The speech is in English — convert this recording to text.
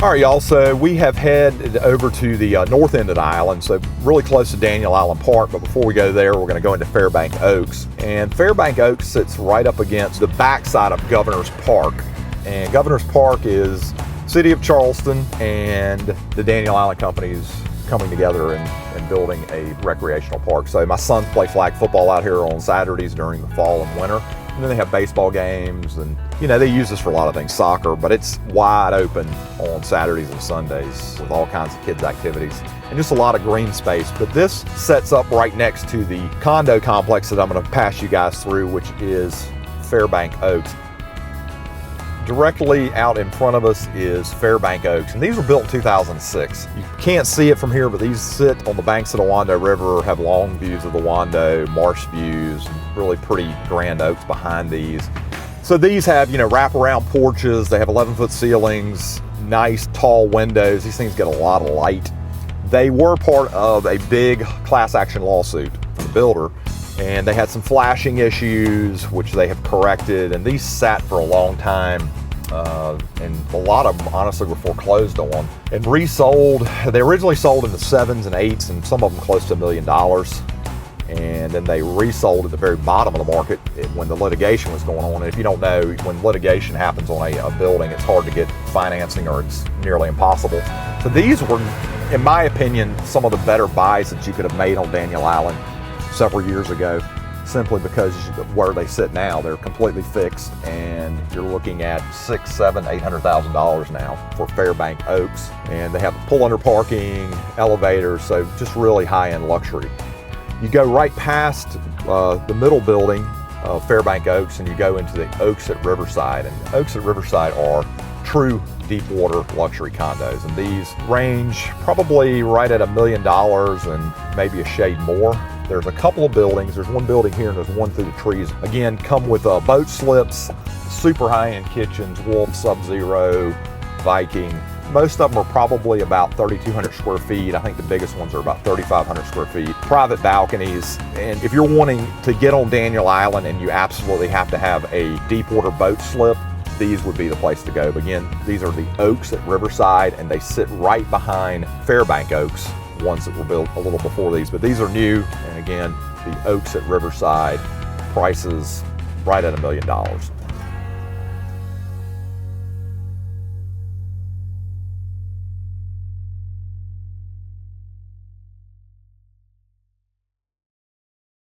All right, y'all, so we have headed over to the north end of the island, so really close to Daniel Island Park, but before we go there, we're gonna go into Fairbank Oaks. And Fairbank Oaks sits right up against the backside of Governor's Park. And Governor's Park is City of Charleston and the Daniel Island companies coming together and building a recreational park. So my sons play flag football out here on Saturdays during the fall and winter. And then they have baseball games, and they use this for a lot of things, soccer, but it's wide open on Saturdays and Sundays with all kinds of kids activities and just a lot of green space. But this sets up right next to the condo complex that I'm going to pass you guys through, which is Fairbank Oaks. Directly out in front of us is Fairbank Oaks, and these were built in 2006. You can't see it from here, but these sit on the banks of the Wando River, have long views of the Wando, marsh views, really pretty grand oaks behind these. So these have, wraparound porches, they have 11-foot ceilings, nice tall windows. These things get a lot of light. They were part of a big class action lawsuit from the builder, and they had some flashing issues, which they have corrected, and these sat for a long time, and a lot of them honestly were foreclosed on and resold. They originally sold in the 7s and 8s, and some of them close to $1 million, and then they resold at the very bottom of the market when the litigation was going on. And if you don't know, when litigation happens on a building, it's hard to get financing, or it's nearly impossible. So these were, in my opinion, some of the better buys that you could have made on Daniel Island several years ago, simply because where they sit now, they're completely fixed, and you're looking at $600,000, $700,000, $800,000 now for Fairbank Oaks. And they have pull under parking, elevators, so just really high-end luxury. You go right past the middle building of Fairbank Oaks, and you go into the Oaks at Riverside. And Oaks at Riverside are true Deepwater luxury condos, and these range probably right at $1 million and maybe a shade more. There's a couple of buildings. There's one building here and there's one through the trees. Again, come with boat slips, super high-end kitchens, Wolf, Sub-Zero, Viking. Most of them are probably about 3,200 square feet. I think the biggest ones are about 3,500 square feet. Private balconies. And if you're wanting to get on Daniel Island and you absolutely have to have a Deepwater boat slip, these would be the place to go. But again, these are the Oaks at Riverside, and they sit right behind Fairbank Oaks, ones that were built a little before these. But these are new, and again, the Oaks at Riverside, prices right at $1 million.